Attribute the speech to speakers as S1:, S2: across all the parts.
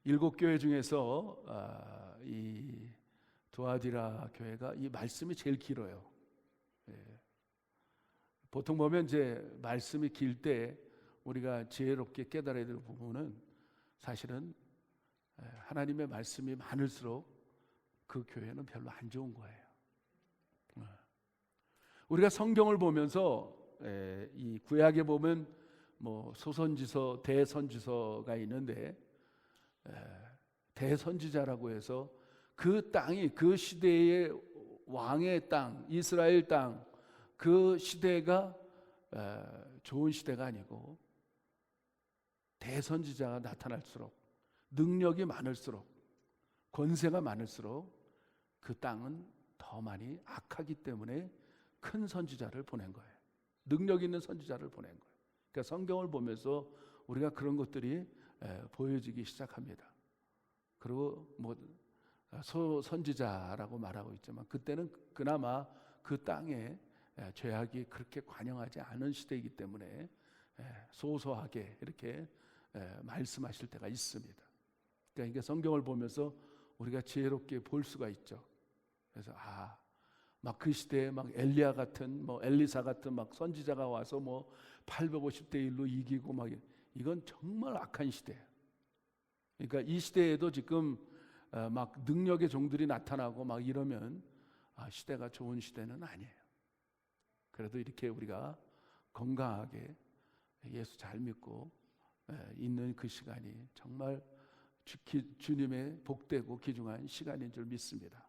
S1: 7교회 중에서 이 두아디라 교회가 이 말씀이 제일 길어요. 보통 보면 이제 말씀이 길 때 우리가 지혜롭게 깨달아야 될 부분은 사실은 하나님의 말씀이 많을수록 그 교회는 별로 안 좋은 거예요. 우리가 성경을 보면서 이 구약에 보면 뭐 소선지서, 대선지서가 있는데 대선지자라고 해서 그 땅이 그 시대의 왕의 땅, 이스라엘 땅, 그 시대가 좋은 시대가 아니고 대선지자가 나타날수록 능력이 많을수록 권세가 많을수록 그 땅은 더 많이 악하기 때문에 큰 선지자를 보낸 거예요. 능력 있는 선지자를 보낸 거예요. 그러니까 성경을 보면서 우리가 그런 것들이 보여지기 시작합니다. 그리고 뭐 소선지자라고 말하고 있지만 그때는 그나마 그 땅에 죄악이 그렇게 관영하지 않은 시대이기 때문에 소소하게 이렇게 말씀하실 때가 있습니다. 그러니까 성경을 보면서 우리가 지혜롭게 볼 수가 있죠. 그래서 막 그 시대에 막 엘리야 같은 뭐 엘리사 같은 막 선지자가 와서 뭐 850대 1로 이기고 막 이건 정말 악한 시대예요. 그러니까 이 시대에도 지금 막 능력의 종들이 나타나고 막 이러면 시대가 좋은 시대는 아니에요. 그래도 이렇게 우리가 건강하게 예수 잘 믿고 있는 그 시간이 정말 주님의 복되고 귀중한 시간인 줄 믿습니다.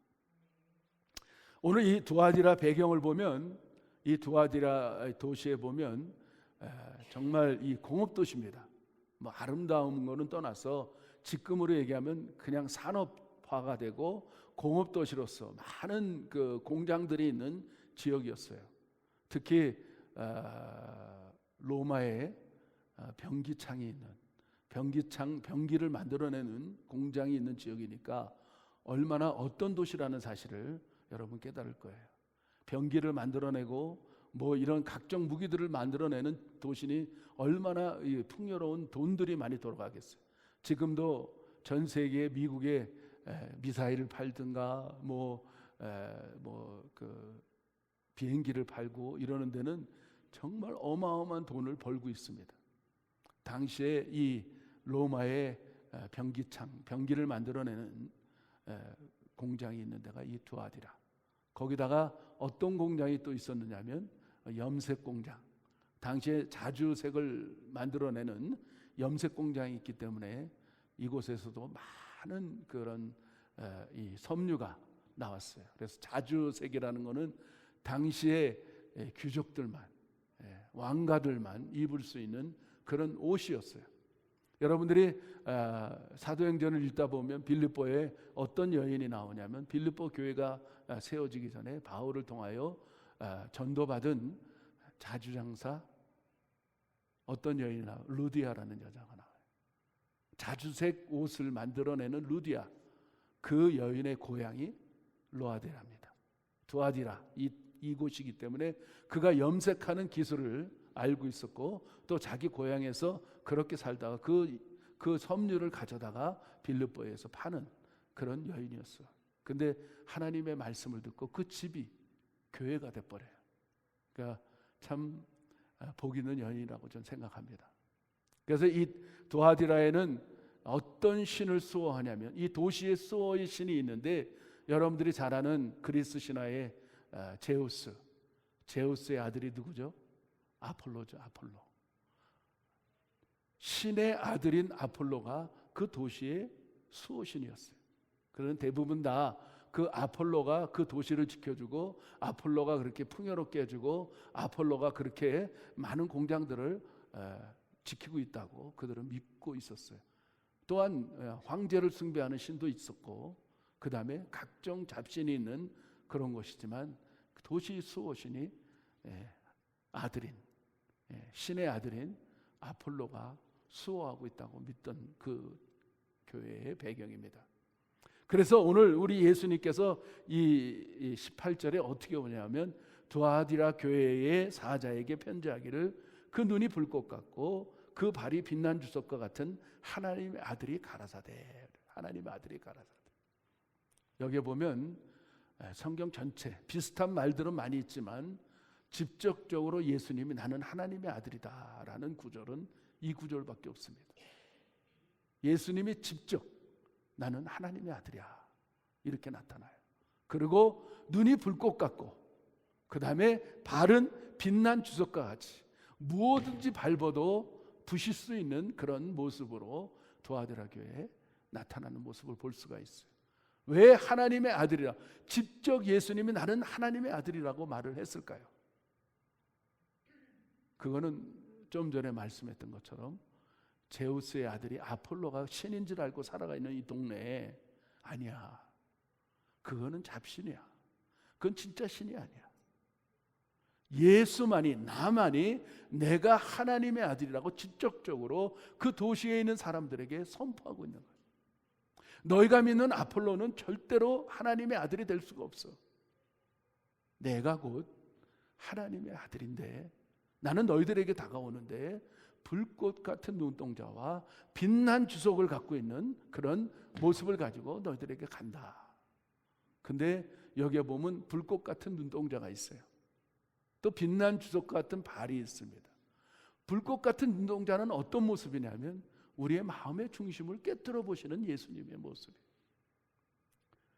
S1: 오늘 이 두아디라 배경을 보면 이 두아디라 도시에 보면 정말 이 공업도시입니다. 뭐 아름다운 거는 떠나서 지금으로 얘기하면 그냥 산업화가 되고 공업도시로서 많은 그 공장들이 있는 지역이었어요. 특히 로마에 변기창이 있는 변기를 만들어내는 공장이 있는 지역이니까 얼마나 어떤 도시라는 사실을 여러분 깨달을 거예요. 변기를 만들어내고 뭐 이런 각종 무기들을 만들어내는 도시니 얼마나 풍요로운 돈들이 많이 돌아가겠어요. 지금도 전 세계에 미국에 미사일을 팔든가 그 비행기를 팔고 이러는 데는 정말 어마어마한 돈을 벌고 있습니다. 당시에 이 로마의 변기를 만들어내는 공장이 있는 데가 이 두아디라. 거기다가 어떤 공장이 또 있었느냐면 염색 공장. 당시에 자주색을 만들어내는 염색 공장이 있기 때문에 이곳에서도 많은 그런 이 섬유가 나왔어요. 그래서 자주색이라는 것은 당시에 귀족들만, 왕가들만 입을 수 있는 그런 옷이었어요. 여러분들이 사도행전을 읽다 보면 빌립보에 어떤 여인이 나오냐면 빌립보 교회가 세워지기 전에 바울을 통하여 전도받은 자주장사 어떤 여인이 나와요? 루디아라는 여자가 나와요. 자주색 옷을 만들어내는 루디아, 그 여인의 고향이 두아디라입니다. 두아디라 이곳이기 때문에 그가 염색하는 기술을 알고 있었고 또 자기 고향에서 그렇게 살다가 그 섬유를 가져다가 빌립보에서 파는 그런 여인이었어요. 근데 하나님의 말씀을 듣고 그 집이 교회가 돼버려요. 그러니까 참 복 있는 여인이라고 저는 생각합니다. 그래서 이 두아디라에는 어떤 신을 수호하냐면 이 도시에 수호의 신이 있는데 여러분들이 잘 아는 그리스 신화의 제우스의 아들이 누구죠? 아폴로죠. 아폴로. 신의 아들인 아폴로가 그 도시의 수호신이었어요. 그런 대부분 다 그 아폴로가 그 도시를 지켜주고 아폴로가 그렇게 풍요롭게 해주고 아폴로가 그렇게 많은 공장들을 지키고 있다고 그들은 믿고 있었어요. 또한 황제를 숭배하는 신도 있었고 그 다음에 각종 잡신이 있는 그런 것이지만 도시 수호신이 아들인 신의 아들인 아폴로가 수호하고 있다고 믿던 그 교회의 배경입니다. 그래서 오늘 우리 예수님께서 이 18절에 어떻게 오냐면 두아디라 교회의 사자에게 편지하기를 그 눈이 불꽃 같고 그 발이 빛난 주석과 같은 하나님의 아들이 가라사대. 하나님의 아들이 가라사대. 여기에 보면 성경 전체 비슷한 말들은 많이 있지만 직접적으로 예수님이 나는 하나님의 아들이다 라는 구절은 이 구절밖에 없습니다. 예수님이 직접 나는 하나님의 아들이야 이렇게 나타나요. 그리고 눈이 불꽃 같고 그 다음에 발은 빛난 주석과 같이 무엇든지 밟아도 부실 수 있는 그런 모습으로 두아드라 교회에 나타나는 모습을 볼 수가 있어요. 왜 하나님의 아들이라 직접 예수님이 나는 하나님의 아들이라고 말을 했을까요? 그거는 좀 전에 말씀했던 것처럼 제우스의 아들이 아폴로가 신인 줄 알고 살아가 있는 이 동네에 아니야. 그거는 잡신이야. 그건 진짜 신이 아니야. 예수만이 나만이 내가 하나님의 아들이라고 직접적으로 그 도시에 있는 사람들에게 선포하고 있는 거예요. 너희가 믿는 아폴로는 절대로 하나님의 아들이 될 수가 없어. 내가 곧 하나님의 아들인데 나는 너희들에게 다가오는데 불꽃 같은 눈동자와 빛난 주석을 갖고 있는 그런 모습을 가지고 너희들에게 간다. 근데 여기에 보면 불꽃 같은 눈동자가 있어요. 또 빛난 주석 같은 발이 있습니다. 불꽃 같은 눈동자는 어떤 모습이냐면 우리의 마음의 중심을 깨뜨려 보시는 예수님의 모습이에요.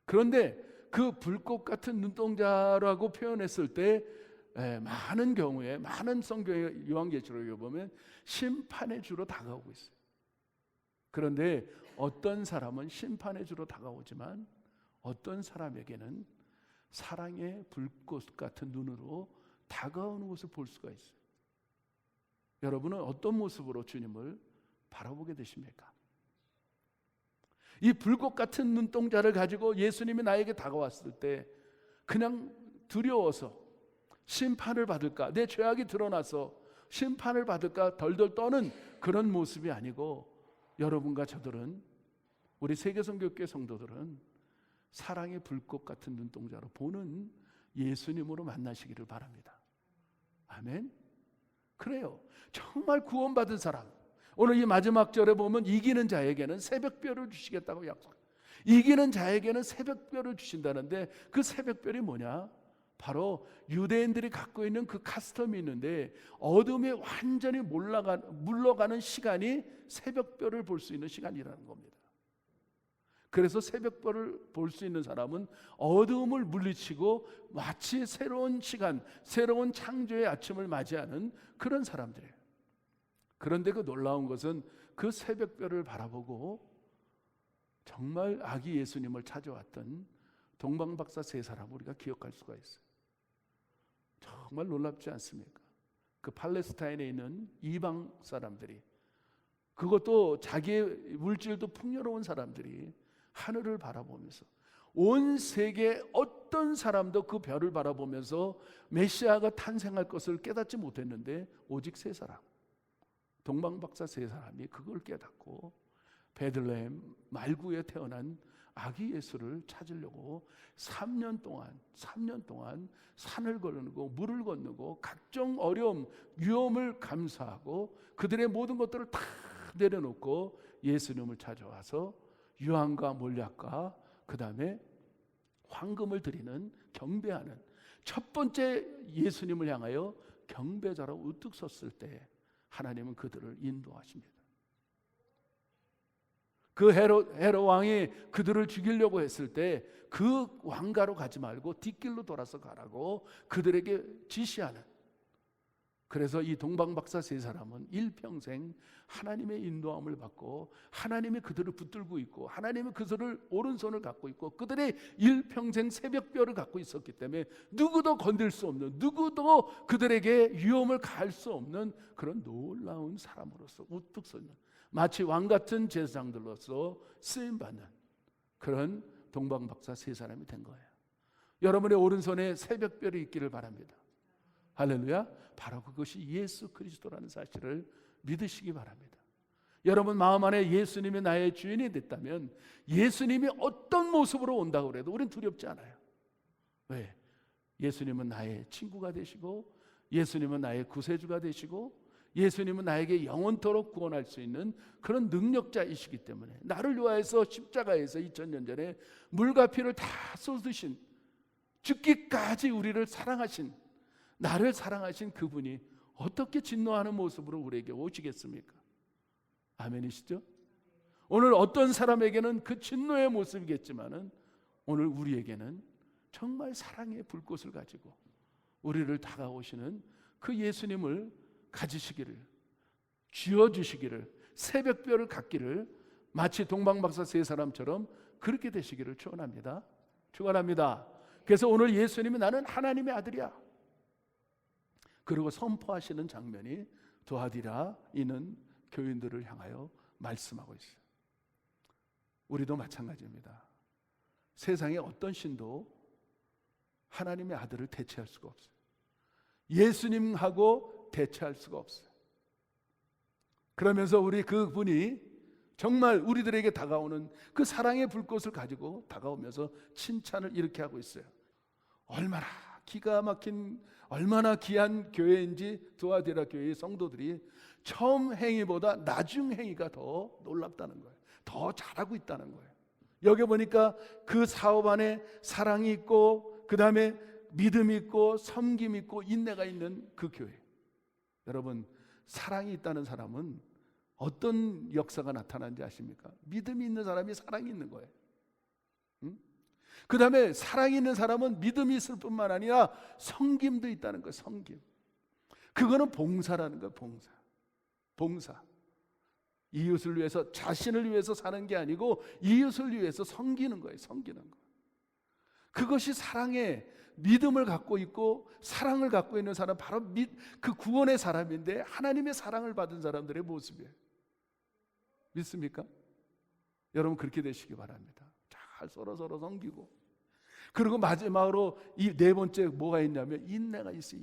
S1: 그런데 그 불꽃 같은 눈동자라고 표현했을 때 많은 경우에 많은 성경의 요한계시록에 보면 심판의 주로 다가오고 있어요. 그런데 어떤 사람은 심판의 주로 다가오지만 어떤 사람에게는 사랑의 불꽃 같은 눈으로 다가오는 것을 볼 수가 있어요. 여러분은 어떤 모습으로 주님을 바라보게 되십니까? 이 불꽃 같은 눈동자를 가지고 예수님이 나에게 다가왔을 때 그냥 두려워서 심판을 받을까, 내 죄악이 드러나서 심판을 받을까 덜덜 떠는 그런 모습이 아니고 여러분과 저들은, 우리 세계선교회 성도들은 사랑의 불꽃 같은 눈동자로 보는 예수님으로 만나시기를 바랍니다. 아멘. 그래요. 정말 구원받은 사람, 오늘 이 마지막 절에 보면 이기는 자에게는 새벽별을 주시겠다고 약속. 이기는 자에게는 새벽별을 주신다는데 그 새벽별이 뭐냐? 바로 유대인들이 갖고 있는 그 카스텀이 있는데 어둠에 완전히 물러가는 시간이 새벽별을 볼 수 있는 시간이라는 겁니다. 그래서 새벽별을 볼 수 있는 사람은 어둠을 물리치고 마치 새로운 시간, 새로운 창조의 아침을 맞이하는 그런 사람들이에요. 그런데 그 놀라운 것은 그 새벽별을 바라보고 정말 아기 예수님을 찾아왔던 동방박사 세 사람을 우리가 기억할 수가 있어요. 정말 놀랍지 않습니까? 그 팔레스타인에 있는 이방 사람들이, 그것도 자기의 물질도 풍요로운 사람들이 하늘을 바라보면서, 온 세계 어떤 사람도 그 별을 바라보면서 메시아가 탄생할 것을 깨닫지 못했는데 오직 세 사람, 동방박사 세 사람이 그걸 깨닫고 베들레헴 말구에 태어난 아기 예수를 찾으려고 3년 동안 산을 건너고 물을 건너고 각종 어려움, 위험을 감수하고 그들의 모든 것들을 다 내려놓고 예수님을 찾아와서 유황과 몰약과 그 다음에 황금을 드리는 경배하는 첫 번째 예수님을 향하여 경배자로 우뚝 섰을 때 하나님은 그들을 인도하십니다. 그 헤롯 왕이 그들을 죽이려고 했을 때 그 왕가로 가지 말고 뒷길로 돌아서 가라고 그들에게 지시하는, 그래서 이 동방박사 세 사람은 일평생 하나님의 인도함을 받고 하나님이 그들을 붙들고 있고 하나님이 그들을 오른손을 갖고 있고 그들의 일평생 새벽별을 갖고 있었기 때문에 누구도 건들 수 없는, 누구도 그들에게 위험을 가할 수 없는 그런 놀라운 사람으로서 우뚝 서는, 마치 왕같은 제사장들로서 쓰임받는 그런 동방박사 세 사람이 된 거예요. 여러분의 오른손에 새벽별이 있기를 바랍니다. 할렐루야. 바로 그것이 예수 그리스도라는 사실을 믿으시기 바랍니다. 여러분 마음 안에 예수님이 나의 주인이 됐다면 예수님이 어떤 모습으로 온다고 해도 우리는 두렵지 않아요. 왜? 예수님은 나의 친구가 되시고 예수님은 나의 구세주가 되시고 예수님은 나에게 영원토록 구원할 수 있는 그런 능력자이시기 때문에 나를 위하여서 십자가에서 2000년 전에 물과 피를 다 쏟으신, 죽기까지 우리를 사랑하신, 나를 사랑하신 그분이 어떻게 진노하는 모습으로 우리에게 오시겠습니까? 아멘이시죠? 오늘 어떤 사람에게는 그 진노의 모습이겠지만은 오늘 우리에게는 정말 사랑의 불꽃을 가지고 우리를 다가오시는 그 예수님을 가지시기를, 쥐어주시기를, 새벽별을 갖기를 마치 동방박사 세 사람처럼 그렇게 되시기를 축원합니다. 축원합니다. 그래서 오늘 예수님이 나는 하나님의 아들이야, 그리고 선포하시는 장면이 도하디라 있는 교인들을 향하여 말씀하고 있어요. 우리도 마찬가지입니다. 세상에 어떤 신도 하나님의 아들을 대체할 수가 없어요. 예수님하고 대체할 수가 없어요. 그러면서 우리 그분이 정말 우리들에게 다가오는 그 사랑의 불꽃을 가지고 다가오면서 칭찬을 이렇게 하고 있어요. 얼마나 기가 막힌, 얼마나 귀한 교회인지 도아디라 교회의 성도들이 처음 행위보다 나중 행위가 더 놀랍다는 거예요. 더 잘하고 있다는 거예요. 여기 보니까 그 사업 안에 사랑이 있고, 그 다음에 믿음이 있고, 섬김이 있고, 인내가 있는 그 교회. 여러분, 사랑이 있다는 사람은 어떤 역사가 나타나는지 아십니까? 믿음이 있는 사람이 사랑이 있는 거예요. 그 다음에 사랑이 있는 사람은 믿음이 있을 뿐만 아니라 섬김도 있다는 거예요. 섬김. 그거는 봉사라는 거예요. 봉사. 이웃을 위해서, 자신을 위해서 사는 게 아니고 이웃을 위해서 섬기는 거예요. 섬기는 거. 그것이 사랑의 믿음을 갖고 있고 사랑을 갖고 있는 사람, 바로 그 구원의 사람인데 하나님의 사랑을 받은 사람들의 모습이에요. 믿습니까? 여러분 그렇게 되시기 바랍니다. 잘 서로 섬기고, 그리고 마지막으로 이 네 번째 뭐가 있냐면 인내가 있어요.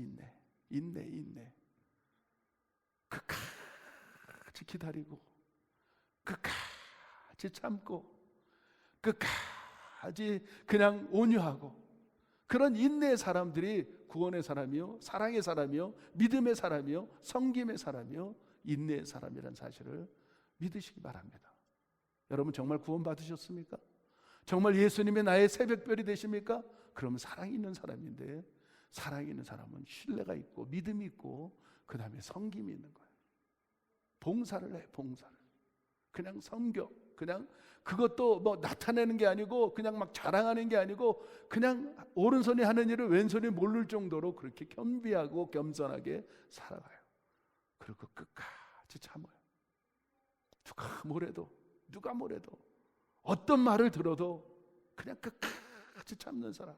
S1: 인내. 끝까지 기다리고, 끝까지 참고, 끝까지 그냥 온유하고, 그런 인내의 사람들이 구원의 사람이요, 사랑의 사람이요, 믿음의 사람이요, 섬김의 사람이요, 인내의 사람이라는 사실을 믿으시기 바랍니다. 여러분 정말 구원 받으셨습니까? 정말 예수님의 나의 새벽별이 되십니까? 그러면 사랑이 있는 사람인데, 사랑이 있는 사람은 신뢰가 있고 믿음이 있고 그 다음에 섬김이 있는 거예요. 봉사를 해. 그냥 섬겨. 그냥 그것도 뭐 나타내는 게 아니고 그냥 막 자랑하는 게 아니고 그냥 오른손이 하는 일을 왼손이 모를 정도로 그렇게 겸비하고 겸손하게 살아가요. 그리고 끝까지 참아요. 누가 뭐래도 어떤 말을 들어도 그냥 끝까지 참는 사람,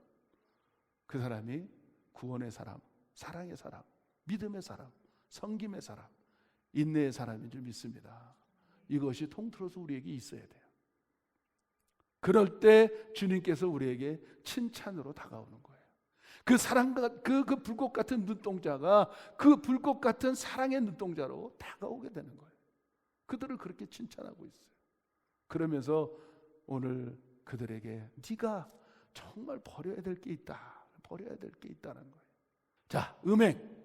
S1: 그 사람이 구원의 사람, 사랑의 사람, 믿음의 사람, 섬김의 사람, 인내의 사람인 줄 믿습니다. 이것이 통틀어서 우리에게 있어야 돼요. 그럴 때 주님께서 우리에게 칭찬으로 다가오는 거예요. 그 사랑과 그 불꽃 같은 눈동자가 그 불꽃 같은 사랑의 눈동자로 다가오게 되는 거예요. 그들을 그렇게 칭찬하고 있어요. 그러면서 오늘 그들에게 네가 정말 버려야 될 게 있다는 거예요. 자, 음행.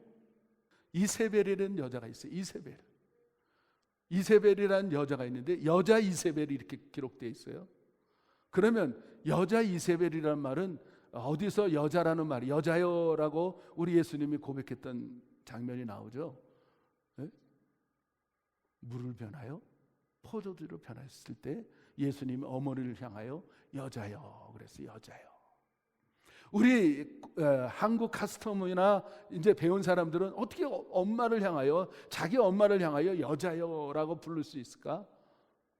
S1: 이세벨이라는 여자가 있어요. 이세벨이라는 여자가 있는데 여자 이세벨이 이렇게 기록되어 있어요. 그러면 여자 이세벨이라는 말은 어디서 여자라는 말이, 여자여라고 우리 예수님이 고백했던 장면이 나오죠. 네? 물을 변하여 포도주로 변했을 때 예수님이 어머니를 향하여 여자여 그랬어요. 여자여. 우리 한국 카스텀이나 이제 배운 사람들은 어떻게 엄마를 향하여, 자기 엄마를 향하여 여자여라고 부를 수 있을까?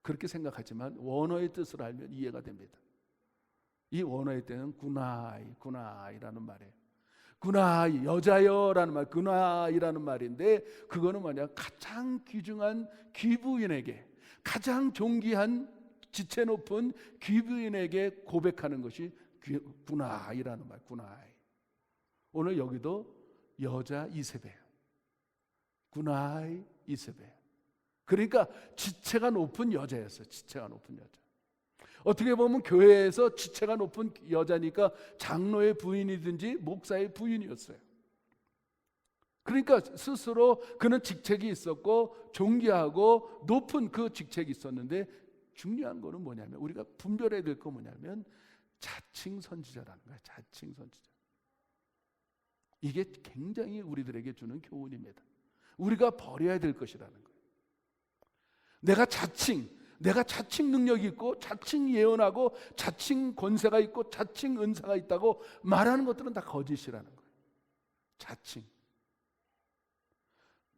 S1: 그렇게 생각하지만 원어의 뜻을 알면 이해가 됩니다. 이 원어의 뜻은 구나이라는 말이에요. 구나이, 여자여라는 말, 구나이라는 말인데 그거는 뭐냐? 가장 귀중한 귀부인에게, 가장 존귀한 지체 높은 귀부인에게 고백하는 것이 구나이라는 말, 구나이. 오늘 여기도 여자 이세벨, 구나이 이세벨. 그러니까 지체가 높은 여자였어요. 지체가 높은 여자. 어떻게 보면 교회에서 지체가 높은 여자니까 장로의 부인이든지 목사의 부인이었어요. 그러니까 스스로 그는 직책이 있었고 존귀하고 높은 그 직책이 있었는데, 중요한 거는 뭐냐면, 우리가 분별해야 될 거 뭐냐면 자칭 선지자라는 거예요. 자칭 선지자. 이게 굉장히 우리들에게 주는 교훈입니다. 우리가 버려야 될 것이라는 거예요. 내가 자칭 능력이 있고 자칭 예언하고 자칭 권세가 있고 자칭 은사가 있다고 말하는 것들은 다 거짓이라는 거예요. 자칭.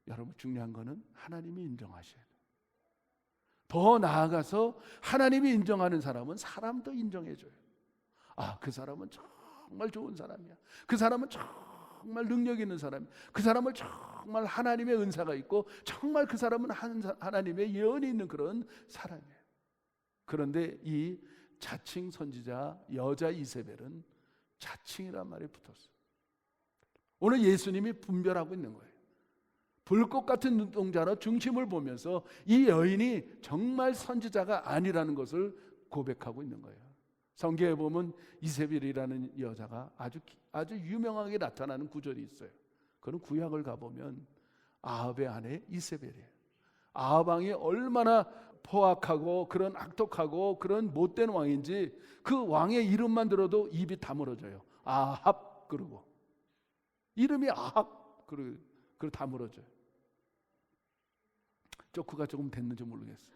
S1: 여러분, 중요한 거는 하나님이 인정하셔야 돼요. 더 나아가서 하나님이 인정하는 사람은 사람도 인정해줘요. 아, 그 사람은 정말 좋은 사람이야. 그 사람은 정말 능력 있는 사람이야. 그 사람은 정말 하나님의 은사가 있고 정말 그 사람은 하나님의 예언이 있는 그런 사람이에요. 그런데 이 자칭 선지자 여자 이세벨은 자칭이란 말이 붙었어요. 오늘 예수님이 분별하고 있는 거예요. 불꽃 같은 눈동자로 중심을 보면서 이 여인이 정말 선지자가 아니라는 것을 고백하고 있는 거예요. 성경에 보면 이세벨이라는 여자가 아주 유명하게 나타나는 구절이 있어요. 그런 구약을 가보면 아합의 아내 이세벨이에요. 아합 왕이 얼마나 포악하고 그런 악독하고 그런 못된 왕인지 그 왕의 이름만 들어도 입이 다물어져요. 아합 그러고 이름이 아합 그러고 다물어져요. 조크가 조금 됐는지 모르겠어요.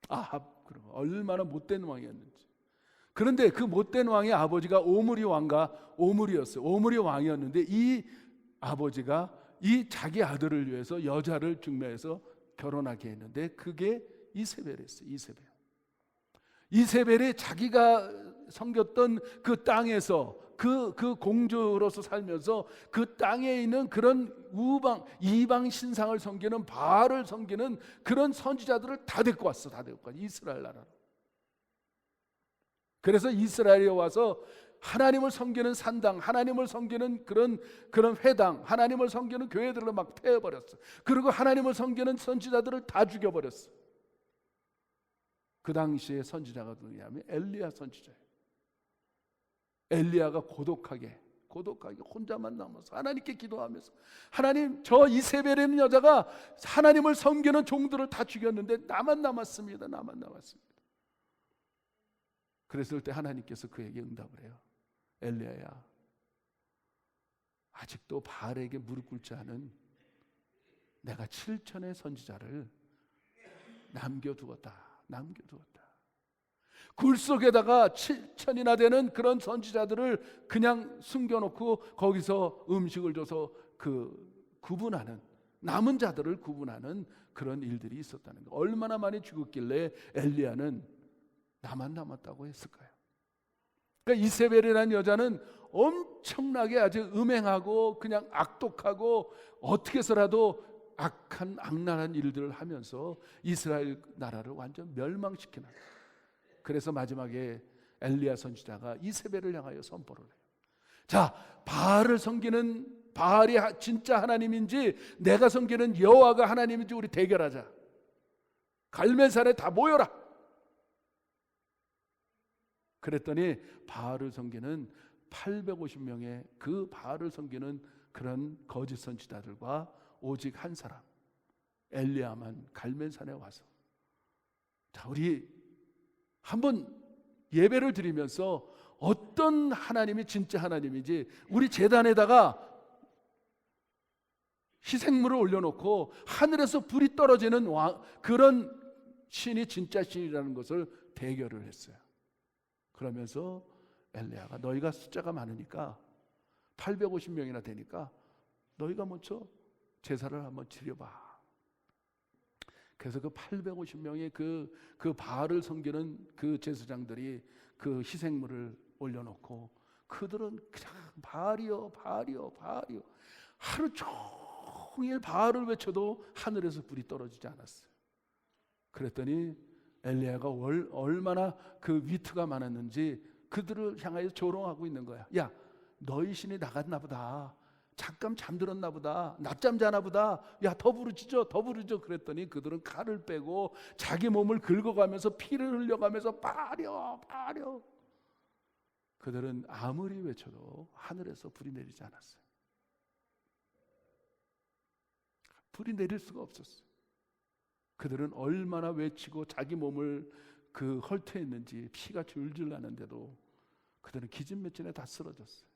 S1: 아합 그러고 얼마나 못된 왕이었는지. 그런데 그 못된 왕의 아버지가 오므리 왕과 오므리였어요. 오므리 왕이었는데 이 아버지가 이 자기 아들을 위해서 여자를 중매해서 결혼하게 했는데 그게 이세벨이었어요. 이세벨이 자기가 섬겼던 그 땅에서 그 공주로서 살면서 그 땅에 있는 그런 이방 신상을 섬기는 바알을 섬기는 그런 선지자들을 다 데리고 왔어. 이스라엘 나라로. 그래서 이스라엘에 와서 하나님을 섬기는 산당, 하나님을 섬기는 그런 회당, 하나님을 섬기는 교회들을 막 태워버렸어. 그리고 하나님을 섬기는 선지자들을 다 죽여버렸어. 그 당시에 선지자가 누구냐면 엘리야 선지자예요. 엘리야가 고독하게 혼자만 남아서 하나님께 기도하면서, 하나님, 저 이세벨이라는 여자가 하나님을 섬기는 종들을 다 죽였는데 나만 남았습니다. 그랬을 때 하나님께서 그에게 응답을 해요. 엘리야야, 아직도 바알에게 무릎 꿇지 않은 내가 7천의 선지자를 남겨두었다. 굴 속에다가 7천이나 되는 그런 선지자들을 그냥 숨겨놓고 거기서 음식을 줘서 구분하는, 남은 자들을 구분하는 그런 일들이 있었다는 거예요. 얼마나 많이 죽었길래 엘리야는 나만 남았다고 했을까요? 그러니까 이세벨이라는 여자는 엄청나게 아주 음행하고 그냥 악독하고 어떻게 해서라도 악랄한 일들을 하면서 이스라엘 나라를 완전 멸망시키는. 그래서 마지막에 엘리야 선지자가 이세벨을 향하여 선포를 해요. 자, 바알을 섬기는 바알이 진짜 하나님인지 내가 섬기는 여호와가 하나님인지 우리 대결하자. 갈멜산에 다 모여라. 그랬더니 바알을 섬기는 850명의 그 바알을 섬기는 그런 거짓 선지자들과 오직 한 사람 엘리야만 갈멜산에 와서, 자, 우리 한번 예배를 드리면서 어떤 하나님이 진짜 하나님인지, 우리 제단에다가 희생물을 올려놓고 하늘에서 불이 떨어지는 그런 신이 진짜 신이라는 것을 대결을 했어요. 그러면서 엘리야가 너희가 숫자가 많으니까 850명이나 되니까 너희가 먼저 제사를 한번 드려봐. 그래서 그 850명의 그 바알을 섬기는 그 제사장들이 그 희생물을 올려놓고 그들은 그냥 바알이요 하루 종일 바알을 외쳐도 하늘에서 불이 떨어지지 않았어요. 그랬더니 엘리야가 얼마나 그 위트가 많았는지 그들을 향하여 조롱하고 있는 거야. 야, 너희 신이 나갔나 보다. 잠깐 잠들었나 보다. 낮잠 자나 보다. 야, 더 부르짖어. 그랬더니 그들은 칼을 빼고 자기 몸을 긁어가면서 피를 흘려가면서 바려. 그들은 아무리 외쳐도 하늘에서 불이 내리지 않았어요. 불이 내릴 수가 없었어요. 그들은 얼마나 외치고 자기 몸을 헐퇴했는지 피가 줄줄 나는데도 그들은 기진맥진에 다 쓰러졌어요.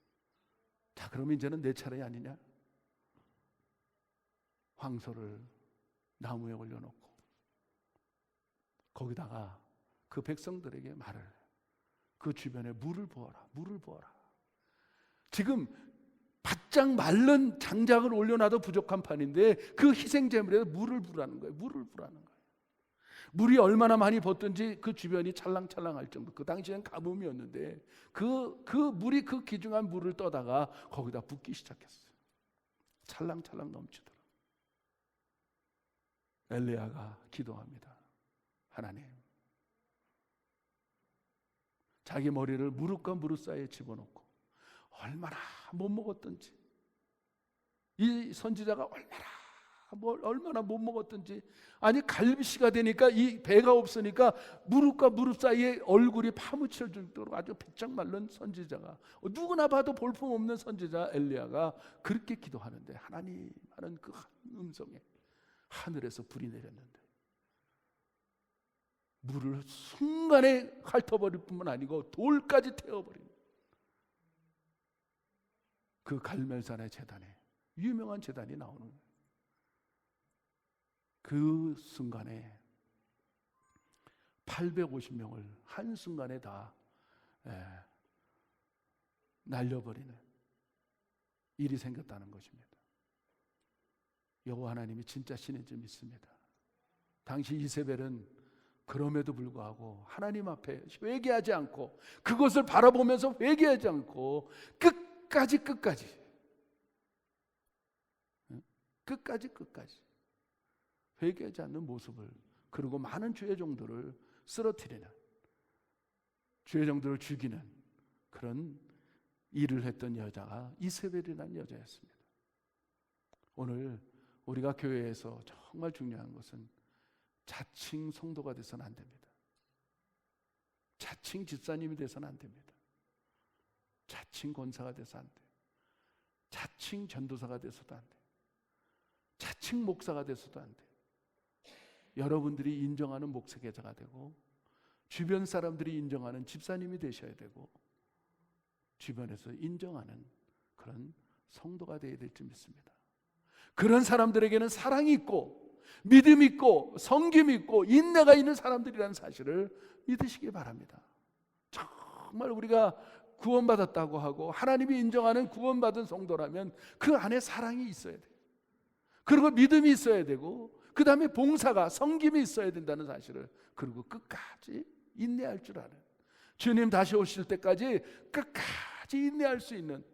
S1: 자, 그럼 이제는 내 차례 아니냐? 황소를 나무에 올려놓고 거기다가 그 백성들에게 말을 해요. 그 주변에 물을 부어라, 물을 부어라. 지금 바짝 마른 장작을 올려놔도 부족한 판인데 그 희생제물에 물을 부라는 거예요. 물을 부라는 거예요. 물이 얼마나 많이 붓든지 그 주변이 찰랑찰랑할 정도. 그 당시엔 가뭄이었는데 그 물이 그 귀중한 물을 떠다가 거기다 붓기 시작했어요. 찰랑찰랑 넘치더라. 엘리야가 기도합니다. 하나님, 자기 머리를 무릎과 무릎 사이에 집어넣고 얼마나 못 먹었던지, 이 선지자가 얼마나 못 먹었던지, 아니 갈비씨가 되니까 이 배가 없으니까 무릎과 무릎 사이에 얼굴이 파묻힐 정도로 아주 배짝 마른 선지자가, 누구나 봐도 볼품없는 선지자 엘리야가 그렇게 기도하는데 하나님 하는 그 음성에 하늘에서 불이 내렸는데 물을 순간에 핥아버릴 뿐만 아니고 돌까지 태워버린 그 갈멜산의 제단에, 유명한 제단이 나오는 거예요. 그 순간에 850명을 한순간에 다 날려버리는 일이 생겼다는 것입니다. 여호와 하나님이 진짜 신인 줄 믿습니다. 당시 이세벨은 그럼에도 불구하고 하나님 앞에 회개하지 않고, 그것을 바라보면서 회개하지 않고 끝까지 회개하지 않는 모습을, 그리고 많은 주의 종들을 쓰러뜨리는, 주의 종들을 죽이는 그런 일을 했던 여자가 이세벨이라는 여자였습니다. 오늘 우리가 교회에서 정말 중요한 것은 자칭 성도가 돼서는 안 됩니다. 자칭 집사님이 돼서는 안 됩니다. 자칭 권사가 돼서 안 돼요. 자칭 전도사가 돼서도 안 돼요. 자칭 목사가 돼서도 안 돼요. 여러분들이 인정하는 목회자가 되고, 주변 사람들이 인정하는 집사님이 되셔야 되고, 주변에서 인정하는 그런 성도가 되어야 될 줄 믿습니다. 그런 사람들에게는 사랑이 있고 믿음이 있고 섬김이 있고 인내가 있는 사람들이라는 사실을 믿으시기 바랍니다. 정말 우리가 구원받았다고 하고 하나님이 인정하는 구원받은 성도라면 그 안에 사랑이 있어야 돼요. 그리고 믿음이 있어야 되고, 그 다음에 봉사가, 섬김이 있어야 된다는 사실을, 그리고 끝까지 인내할 줄 아는, 주님 다시 오실 때까지 끝까지 인내할 수 있는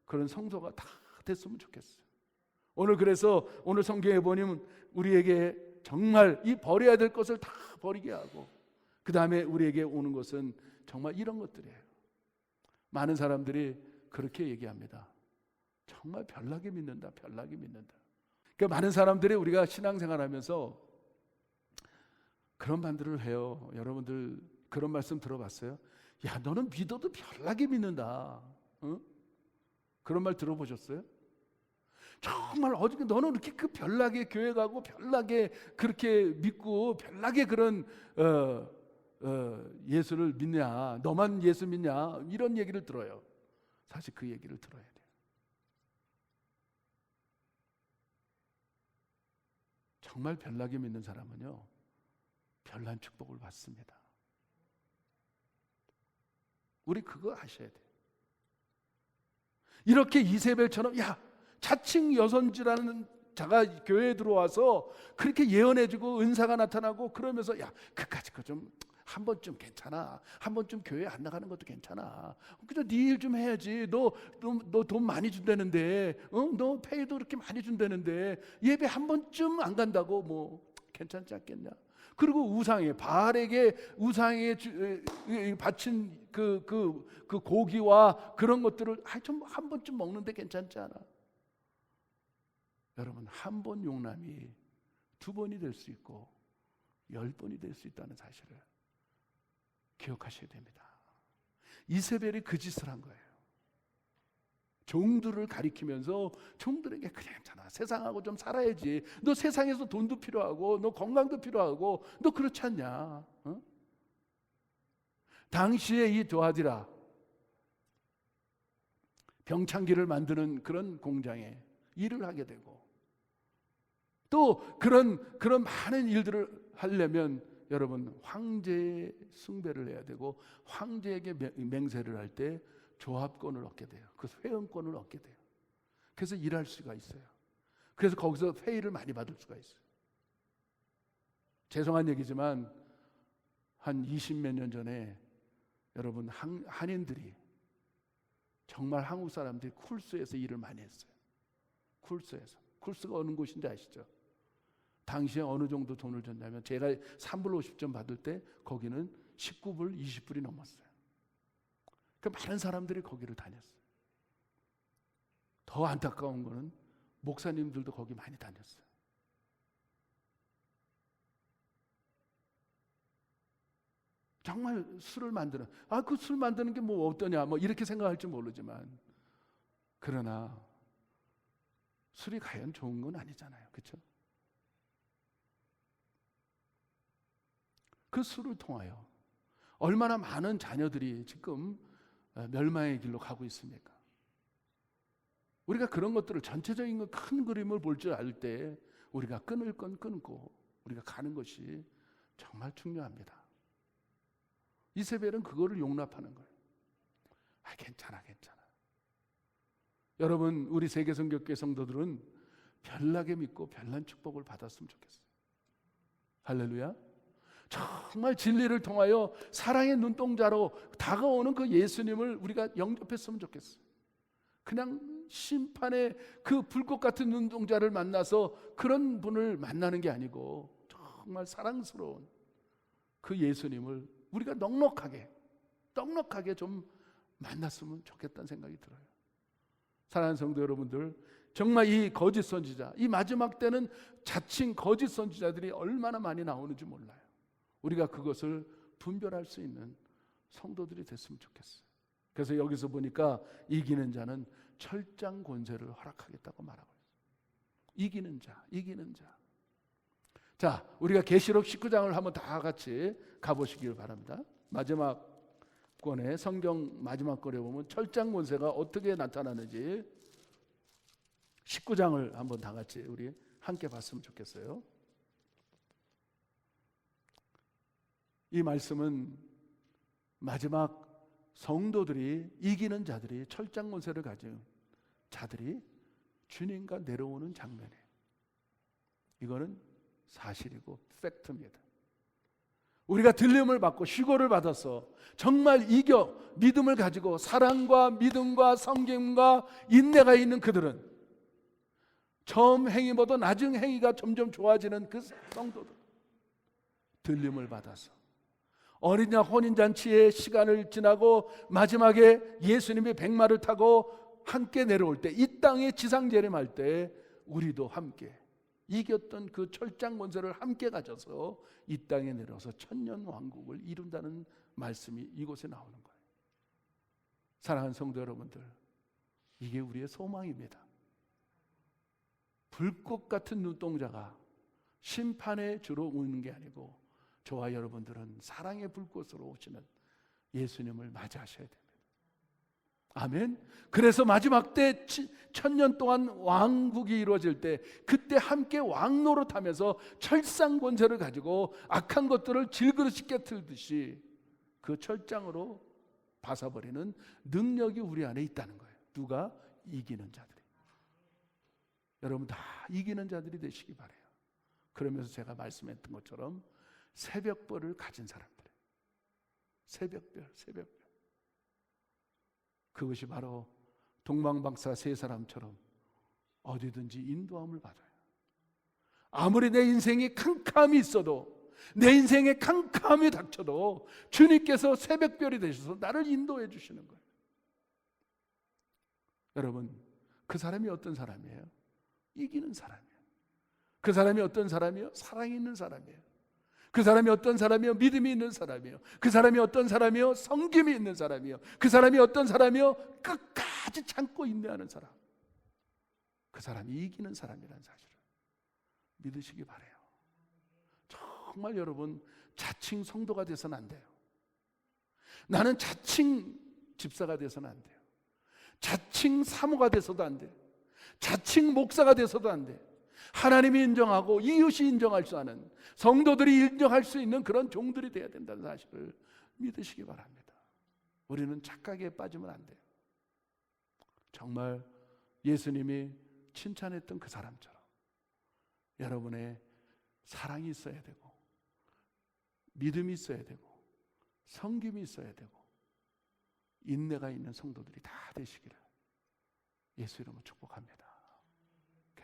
S1: 그런 성도가 다 됐으면 좋겠어요. 오늘 그래서 오늘 성경에 보면 우리에게 정말 이 버려야 될 것을 다 버리게 하고, 그 다음에 우리에게 오는 것은 정말 이런 것들이에요. 많은 사람들이 그렇게 얘기합니다. 정말 별나게 믿는다, 별나게 믿는다. 그러니까 많은 사람들이 우리가 신앙생활하면서 그런 말들을 해요. 여러분들 그런 말씀 들어봤어요? 야, 너는 믿어도 별나게 믿는다. 응? 그런 말 들어보셨어요? 정말 어저께 너는 이렇게 그 별나게 교회 가고 별나게 그렇게 믿고 별나게 그런 예수를 믿냐, 너만 예수 믿냐, 이런 얘기를 들어요. 사실 그 얘기를 들어야 돼요. 정말 별나게 믿는 사람은요, 별난 축복을 받습니다. 우리 그거 아셔야 돼요. 이렇게 이세벨처럼, 야, 자칭 여선지라는 자가 교회에 들어와서 그렇게 예언해주고 은사가 나타나고 그러면서, 야, 그까짓 거 좀 한 번쯤 괜찮아. 한 번쯤 교회 안 나가는 것도 괜찮아. 그저 네 일 좀 해야지. 너 돈 많이 준다는데, 너 페이도 그렇게 많이 준다는데 예배 한 번쯤 안 간다고 뭐 괜찮지 않겠냐? 그리고 바알에게 우상에 바친 그 고기와 그런 것들을 좀 한 번쯤 먹는데 괜찮지 않아? 여러분, 한 번 용남이 2번이 될 수 있고 10번이 될 수 있다는 사실을 기억하셔야 됩니다. 이세벨이 그 짓을 한 거예요. 종들을 가리키면서 종들에게 그래 괜찮아, 세상하고 좀 살아야지, 너 세상에서 돈도 필요하고 너 건강도 필요하고 너 그렇지 않냐? 어? 당시에 이 도아디라 병창기를 만드는 그런 공장에 일을 하게 되고, 또 그런 많은 일들을 하려면 여러분 황제 숭배를 해야 되고, 황제에게 맹세를 할 때 조합권을 얻게 돼요. 그래서 회원권을 얻게 돼요. 그래서 일할 수가 있어요. 그래서 거기서 페이를 많이 받을 수가 있어요. 죄송한 얘기지만 한 20몇 년 전에 여러분 한인들이 정말 한국 사람들이 쿨스에서 일을 많이 했어요. 쿨스에서. 쿨스가 어느 곳인지 아시죠? 당시에 어느 정도 돈을 줬냐면 제가 3불 50점 받을 때 거기는 19불 20불이 넘었어요. 그 많은 사람들이 거기를 다녔어요. 더 안타까운 거는 목사님들도 거기 많이 다녔어요. 정말 술을 만드는, 그 술 만드는 게 뭐 어떠냐, 뭐 이렇게 생각할지 모르지만, 그러나 술이 과연 좋은 건 아니잖아요. 그렇죠? 그 술을 통하여 얼마나 많은 자녀들이 지금 멸망의 길로 가고 있습니까? 우리가 그런 것들을 전체적인 큰 그림을 볼 줄 알 때 우리가 끊을 건 끊고 우리가 가는 것이 정말 중요합니다. 이세벨은 그거를 용납하는 거예요. 괜찮아. 여러분, 우리 세계성교회 성도들은 별나게 믿고 별난 축복을 받았으면 좋겠어요. 할렐루야. 정말 진리를 통하여 사랑의 눈동자로 다가오는 그 예수님을 우리가 영접했으면 좋겠어요. 그냥 심판의 그 불꽃 같은 눈동자를 만나서 그런 분을 만나는 게 아니고, 정말 사랑스러운 그 예수님을 우리가 넉넉하게 좀 만났으면 좋겠다는 생각이 들어요. 사랑하는 성도 여러분들, 정말 이 거짓 선지자, 이 마지막 때는 자칭 거짓 선지자들이 얼마나 많이 나오는지 몰라요. 우리가 그것을 분별할 수 있는 성도들이 됐으면 좋겠어요. 그래서 여기서 보니까 이기는 자는 철장 권세를 허락하겠다고 말하고 있어요. 이기는 자. 자, 우리가 계시록 19장을 한번 다 같이 가보시길 바랍니다. 마지막 권에, 성경 마지막 권에 보면 철장 권세가 어떻게 나타나는지 19장을 한번 다 같이 우리 함께 봤으면 좋겠어요. 이 말씀은 마지막 성도들이, 이기는 자들이, 철장 권세를 가진 자들이 주님과 내려오는 장면이에요. 이거는 사실이고 팩트입니다. 우리가 들림을 받고 휴거를 받아서 정말 이겨 믿음을 가지고 사랑과 믿음과 섬김과 인내가 있는 그들은 처음 행위보다 나중 행위가 점점 좋아지는 그 성도들, 들림을 받아서 어린 양 혼인잔치의 시간을 지나고 마지막에 예수님이 백마를 타고 함께 내려올 때, 이 땅에 지상재림할 때 우리도 함께 이겼던 그 철장 권세를 함께 가져서 이 땅에 내려서 천년 왕국을 이룬다는 말씀이 이곳에 나오는 거예요. 사랑하는 성도 여러분들, 이게 우리의 소망입니다. 불꽃 같은 눈동자가 심판의 주로 오는 게 아니고, 저와 여러분들은 사랑의 불꽃으로 오시는 예수님을 맞이하셔야 됩니다. 아멘. 그래서 마지막 때 천년 동안 왕국이 이루어질 때, 그때 함께 왕노릇하면서 철상 권세를 가지고 악한 것들을 질그릇 깨뜨리듯이 그 철장으로 바사버리는 능력이 우리 안에 있다는 거예요. 누가? 이기는 자들이. 여러분 다 이기는 자들이 되시기 바라요. 그러면서 제가 말씀했던 것처럼 새벽별을 가진 사람들, 새벽별. 그것이 바로 동방박사 세 사람처럼 어디든지 인도함을 받아요. 아무리 내 인생이 캄캄이 있어도, 내 인생에 캄캄이 닥쳐도 주님께서 새벽별이 되셔서 나를 인도해 주시는 거예요. 여러분, 그 사람이 어떤 사람이에요? 이기는 사람이에요. 그 사람이 어떤 사람이에요? 사랑이 있는 사람이에요. 그 사람이 어떤 사람이요? 믿음이 있는 사람이요. 그 사람이 어떤 사람이요? 성김이 있는 사람이요. 그 사람이 어떤 사람이요? 끝까지 참고 인내하는 사람. 그 사람이 이기는 사람이라는 사실을 믿으시기 바라요. 정말 여러분, 자칭 성도가 돼서는 안 돼요. 나는 자칭 집사가 돼서는 안 돼요. 자칭 사모가 돼서도 안 돼요. 자칭 목사가 돼서도 안 돼요. 하나님이 인정하고 이웃이 인정할 수 있는, 성도들이 인정할 수 있는 그런 종들이 돼야 된다는 사실을 믿으시기 바랍니다. 우리는 착각에 빠지면 안 돼요. 정말 예수님이 칭찬했던 그 사람처럼 여러분의 사랑이 있어야 되고, 믿음이 있어야 되고, 성김이 있어야 되고, 인내가 있는 성도들이 다 되시기를 예수 이름으로 축복합니다.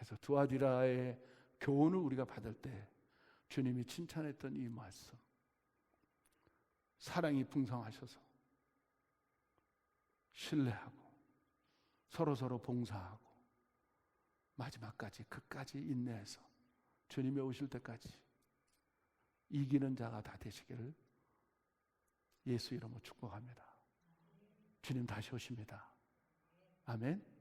S1: 그래서 두아디라의 교훈을 우리가 받을 때 주님이 칭찬했던 이 말씀, 사랑이 풍성하셔서 신뢰하고 서로 봉사하고 마지막까지 끝까지 인내해서 주님이 오실 때까지 이기는 자가 다 되시기를 예수 이름으로 축복합니다. 주님 다시 오십니다. 아멘.